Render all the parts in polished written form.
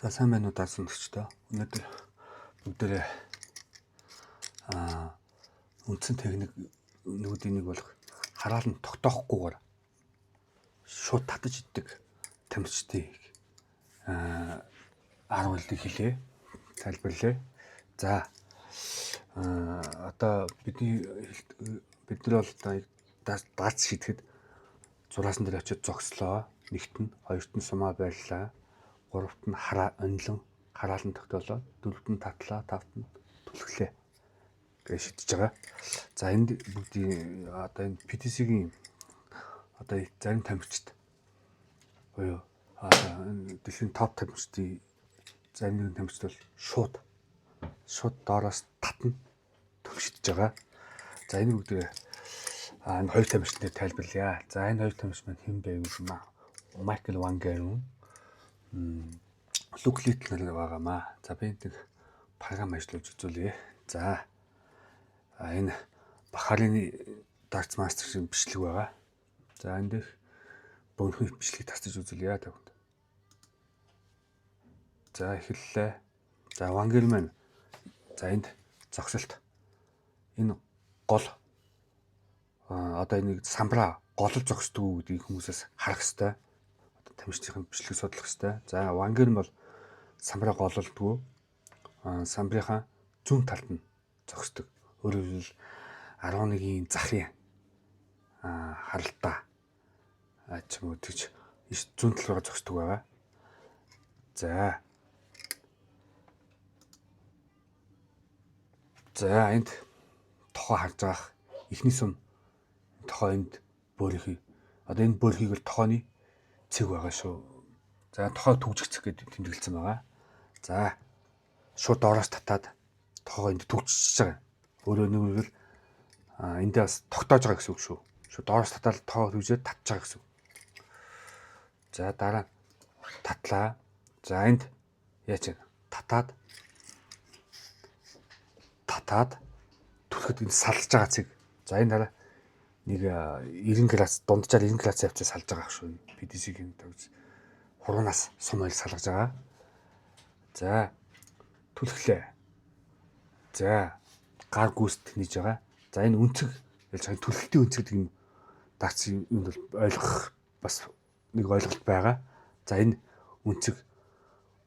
За сайн байна уу сонсогчдоо. Өнөөдөр бүгдээрээ үндсэн техникүүдийн нэг болох хараал нь тогтоохгүйгээр шууд татаж иддэг тамирчдын арга барилыг хэлээ. Тайлбарлая. За одоо бид нар бол дац шидэхэд зураасан дээр очиод зогслоо. Нэгт нь, хоёрт нь сумаа байрлаа. Гуравт нь хараалан тогтоолоо. Дөрөвт нь татлаа, тавт нь түлхлээ гэж шидэж байгаа. За энд бүгдийн одоо энэ PTC-гийн одоо зарим тамирчид буюу дэлхийн топ тамирчдын зарим нэгэн тамирчид бол шууд доороос татна түлшидэж байгаа. За энэ бүгдээ энэ хоёр тамирчид тайлбарлая. За энэ хоёр тамирч маань хэн бэ гэвэл Майкл Ван Герн Луклит нар байгаамаа. За би энэ програм ажиллуулж үзүүлье. За энэ Бахарины Darts Master шиг бичлэг байгаа. За энэ дэх бөөнхөн бичлэгийг тасдаж үзүүлье тавд. За эхэллээ. За Ван Герн маань за энд зогсолт энэ гол одоо энийг самбраа голол зогсдог гэдгийг хүмүүсээс харах хэрэгтэй. Одоо тамирчдын бичлэг судлах хэрэгтэй. За Ван Герн бол самбраа гололдгоо самбрынхаа зүүн талд нь зогсдог. Өөрөөр хэлбэл 11-ийн захын харалтаа ч юм уу тэгж зүүн тал руу зогсдог байгаа. За энд тохоо харж байгаа эхний сум тохоо энд бөөрийнхий одоо энэ бөөрхийг бол тохооны цэг байгаа шүү. За тохоо төгжигцэх гэдэг тэмдэглэсэн байгаа. За шууд доороос татаад тохоо энд төгжиж байгаа. Өөрөөр хэлбэл эндээ бас тогтоож байгаа гэсэн үг шүү. Шууд доороос татаад тохоо төгжөөд татж байгаа гэсэн үг. За дараа татлаа. За энд яач татаад түлхэд энд салж байгаа цэг. За энэ дараа нэг 90 градус дунджаар 90 градус явцаа салж байгаа шүү. PTC-ийн төгс хуруугаас сум ойл салгаж байгаа. За түлхлээ. За гар гүйст нээж байгаа. За энэ үнцэг ялж байгаа түлхэлтийн үнцэг гэдэг юм дагцын юм бол ойлгох бас нэг ойлголт байгаа. За энэ үнцэг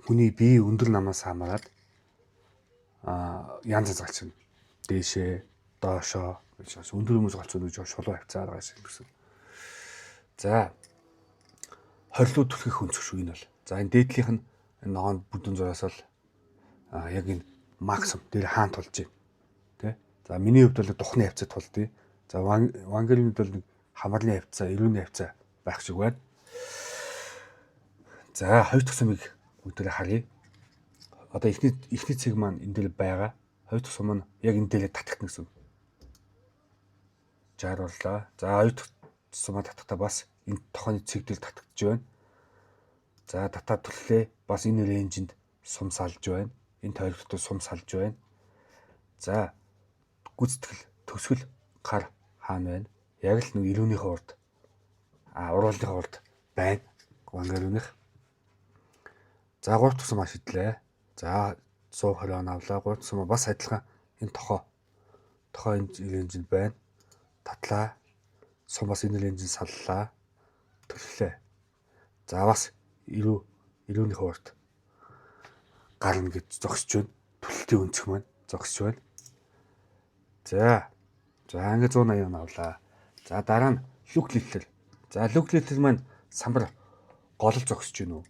хүний бие өндөр намаас хамаарат янз янз галч дээшээ доошоо гэж өндөр хүмүүс галцсан гэж шулуу хавцаар байгаа шиг гэсэн. За хорилоо түлхэх үнцэг шүү энэ бол. За энэ дээдлийнх нь ногоон бүдүүн зураас бол яг энэ максимум дээр хаан тулж байна. Тэ? За миний хувьд бол духны хавцаа тулдъя. За Ван Герн бол нэг хамаарлын хавцаа, эрүүний хавцаа байх шиг байна. За хоёр дахь сумыг бүгдээрээ харъя. Одоо эхний цэг маань энэ дээр байгаа. Хоёр дахь сум маань яг энэ дээр татагдана гэсэн. Жаарууллаа. За хоёр дахь сумаа татахтаа бас энэ тохооны цэг дээр татагдж байна. За татаад түлхлээ. Бас энэ рейнжинд сум салж байна. Энэ тойрогт сум салж байна. За гүйцэтгэл төсгөл гар хаана байна? Яг л нэг ирүүнийхээ урд уруулынхаа урд байна. Ван Гернийх. За 3 дахь сумаа шидлээ. За 120 он авлаа. 3 дахь сумаа бас адилхан энэ тохоо энэ рейнжинд байна. Татлаа. Сум бас энэ рейнжинд саллаа. Түлхлээ. За бас ирүүнийхээ урд гарна гэж зогсож байна. Түлхэлтийн үнцэг маань зогсож байна. За ингээд 180 он авлаа. За дараа нь Луклитлер. За Луклитлер маань самбар голол зогсож байна уу?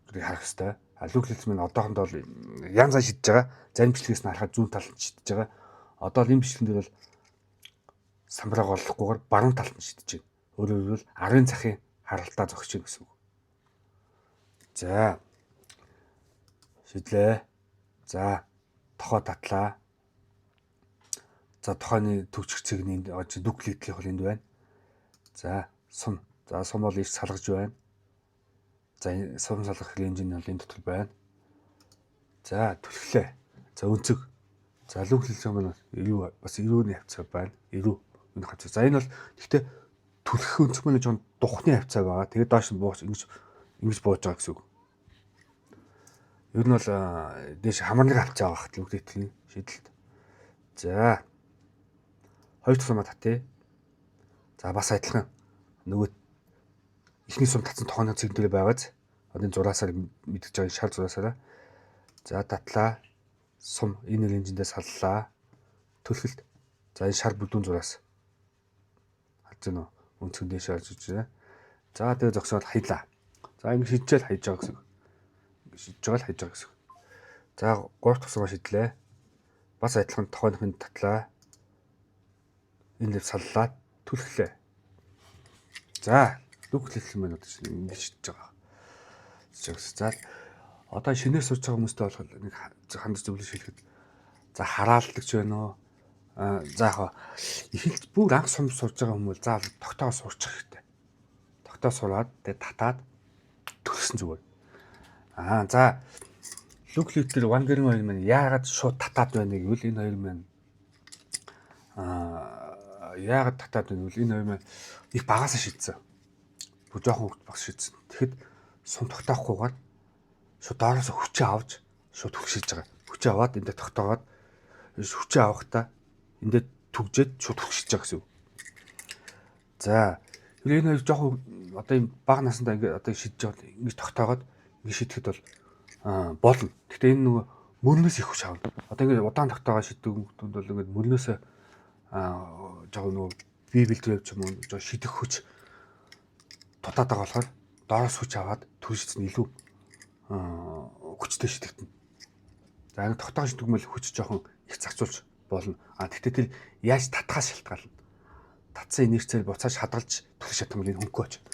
Тэрийг харах хэрэгтэй. Луклитлер маань одоохондоо бол янз янз шидэж байгаа. Зарим бичлэгээс нь харахад зүүн талд шидэж байгаа. Одоо л энэ бичлэгэн дээр бол самбараа голлохгүйгээр баруун талд нь шидэж байна. Өөрөөр хэлбэл арын захын харалтаа зогсож байна гэсэн үг. За шидлээ. За тохоо татлаа. За тохооны төгжих цэгний Луклитлер бол энд байна. За сум. За сум бол их салгаж байна. За сум салгах рейнжин бол энэ дотор байна. За түлхлээ. За үнцэг. За Луклитлер маань бас ирүүний хавцаа байна. Ирүү энэ хавцаа. За энэ бол гэхдээ түлхэх үнцэг маань жоон духны хавцаа байгаа. Тэгээд доош нь бууж ингэж бууж байгаа гэсэн үг. Ер нь бол дээш хамаарлыг авч байгаа хат л үгдээтгэлийн шийдэлт. За 2 дахь сумаа татъя. За бас адилхан нөгөө эхний сум татсан тохооны цэгдэл байгааз одоо зураасаар мэдгэж байгаа шар зураасаараа за татлаа сум энэ рейнжэндээ саллаа. Төлхөлт. За энэ шар бүдүүн зураас харж байна уу? Өнцгөн дээш харж байна. За тэгээ зогсоод хаялаа. За ингэ шидчихэл хайж байгаа гэсэн. Ингэ шидж байгаа л хайж байгаа гэсэн. За 3 дахь сумаа шидлээ. Бас адилхан тохооныхын татлаа. Энэ дэв саллаа. Түлхлээ. За нүхлэлсэн мэн одоо ингэ шидж байгаа. За одоо шинээр сурч байгаа хүмүүстэй болох нэг хандаж зөвлөж хэлэхэд за харааллагч байна уу? За яг ихэлж бүр анх сум сурж байгаа хүмүүс за тогтоогоо сурчих хэрэгтэй. Тогтоо сураад тэгээ татаад төлсөн зүгээр. За Люклитер Вангерын хоёр маань яагаад шууд татаад байна гэвэл энэ хоёр маань яагаад татаад байна гэвэл энэ хоёр маань их багасаа шийдсэн. Бүр жоохон хөвгт багс шийдсэн. Тэгэхэд сум тогтоохгүйгээр шууд доороос хүчээ авч шууд хөвгшиж байгаа. Хүчээ аваад эндээ тогтоогоод хүчээ авахдаа эндээ түгжээд шууд хөвгшиж байгаа гэсэн үг. За энэ хоёр жоохон одоо юм бага насндаа ингээд одоо шидэж байгаа ингэж тогтоогоод ингэ шидэхэд бол болно. Гэхдээ энэ нөгөө мөрнөөс их хүч авна. Одоо ингэ удаан тогтоогоо шиддэг хүмүүс бол ингэ мөрнөөс жоохон нөгөө бие бэлтгэв ч юм уу жоо шидэх хүч дутаад байгаа болохоор доороос хүч аваад түлшсэн илүү хүчтэй шидэгдэнэ. За ингэ тогтоогоо шиддэг мэл хүч жоохон их зарцуулж болно. Гэхдээ тэр яаж татхаас шалтгаална. Татсан инерцээр буцааж хадгалж төлөх чадсан мэл энэ хөнгөө очно.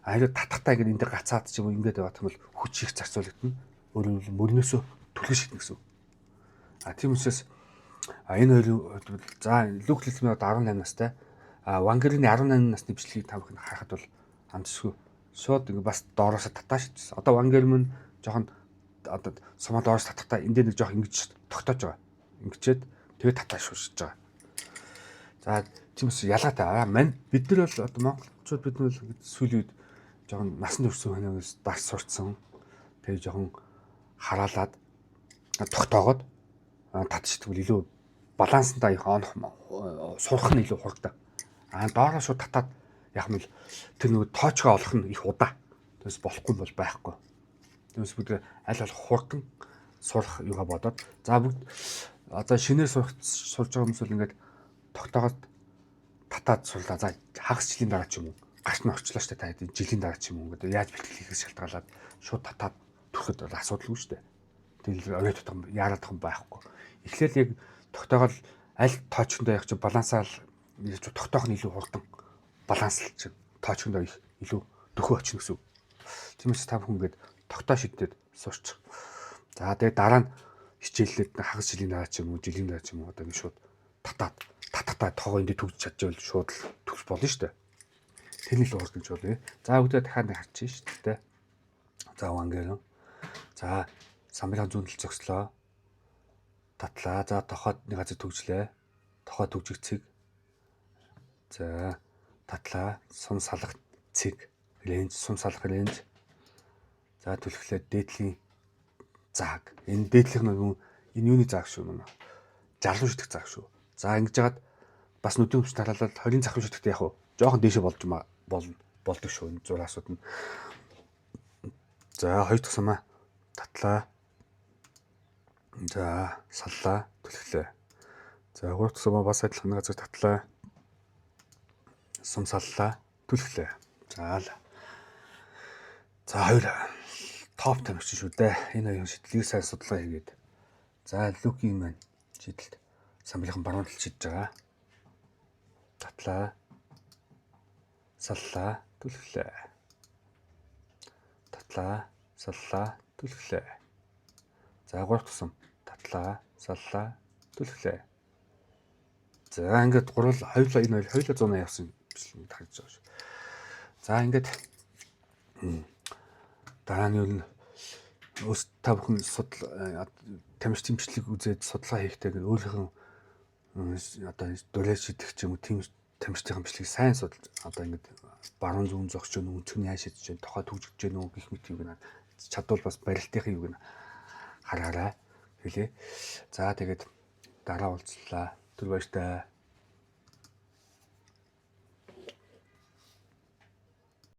Харин татахтаа ингэ энэ дээр гацаад ч юм уу ингээд явах юм бол хүч их зарцуулагдана. Өөрөөр хэлбэл мөрнөөсөө төлөх шиднэ гэсэн. Тийм учраас энэ хоёр за Люклэлмийн одоо 18 настай Вангерийн 18 насны бичлэгийг та бүхэн харахад бол амжсгүй шууд ингэ бас доороос татаа шидсэн. Одоо Вангермын жоохон одоо сумаа доороос татахтаа энэ дээр нэг жоох ингэж тогтоож байгаа. Ингэчээд тэгээ татаа шуушж байгаа. За тиймээс ялгаатай. Мань бид нар бол одоо монголчууд бид нар сүүлийн үед жоохон насанд хүрсэн хүнээс дарс сурцсан. Тэгээ жоохон хараалаад тогтоогоод татчихдаг илүү баланстай их онох сурах нь илүү хурдан. Доороо шууд татаад яг нь тэр нөгөө тоочгоо олох нь их удаа. Тэрс болохгүй бол байхгүй. Тэрс бүгд аль болох хурдан сурах юугаа бодоод за бүгд одоо шинээр сурж байгаа хүмүүс бол ингээд тогтоогоод татаад сурлаа. За хагас жилийн дараа ч юм уу гарт нь орчлоо штэ та хэд жилийн дараа ч юм уу ингээд яаж бэлтгэл хийхээс шалтгаалаад шууд татаад төрөхөд бол асуудалгүй штэ. Тэгэл орой тутам яарах юм байхгүй. Эхлээл яг тогтоогоод аль тоочондоо яг чи балансаар тогтоох нь илүү хурдан баланслж тоочондоо их илүү дөхөө очно гэсэн. Тиймээс та бүхэн ингээд тогтоо шидээд сурчих. За тэгээ дараа нь хичээллээд хагас жилийн дараа ч юм уу жилийн дараа ч юм уу одоо ингэ шууд татаа тоогоо эндээ төгж чадчихвал шууд төгс болно шүү дээ. Тэрний л уурдаж болъё. За бүгдээ дахиад нэг харчих шүү дээ. За Вангер. За самбарын зүүн тал зогслоо. Татлаа. За тохоод нэг газар төгжлээ. Тохоо төгжих цэг. За татлаа. Сум салах цэг. Рейнж, сум салах рейнж. За түлхлээ дээдлийн зааг. Энэ дээдлийнх нь энэ юуны зааг шүү мөн. Жарлуу шидэх зааг шүү. За ингэж яагаад бас нүдэн өвч талаалал 20 захын шидэхтэй яг жоохон дээшээ болж болдог шүү энэ зураасууд нь. За 2 дахь сумаа татлаа. За саллаа түлхлээ. За 3 дахь сумаа бас адилхан газар татлаа. Сум саллаа түлхлээ. За хоёр топ тамирчин шүү дээ. Энэ хоёрын шийдлийг сайн судалгаа хийгээд. За Люкийн маань шийдэлт самбарын баруун талд шидэж байгаа. Татлаа. Саллаа түлхлээ. Татлаа, саллаа түлхлээ. За 3 дахь сум татлаа, саллаа түлхлээ. За ингээд гурвал хоёулаа энэ хоёр 100 явсан бичлэг харж байгаа шүү. За ингээд дараа нь юу н өс та бүхэн тамирчин бичлэг үзээд судалгаа хийхдээ өөрийнхөө одоо дөрөв шидэх ч юм уу тийм тамирчдын бичлэгийг сайн судалж одоо ингээд баруун зүүн зогсож өгнө өнцгний хааш шидэж байна тохоо төгжиж байна уу гэх мэт юм гэнэ чадвал бас барилтын юу гэнэ хараарай. Гэлээ. За тэгээд дараа уулзлаа. Түр баяртай.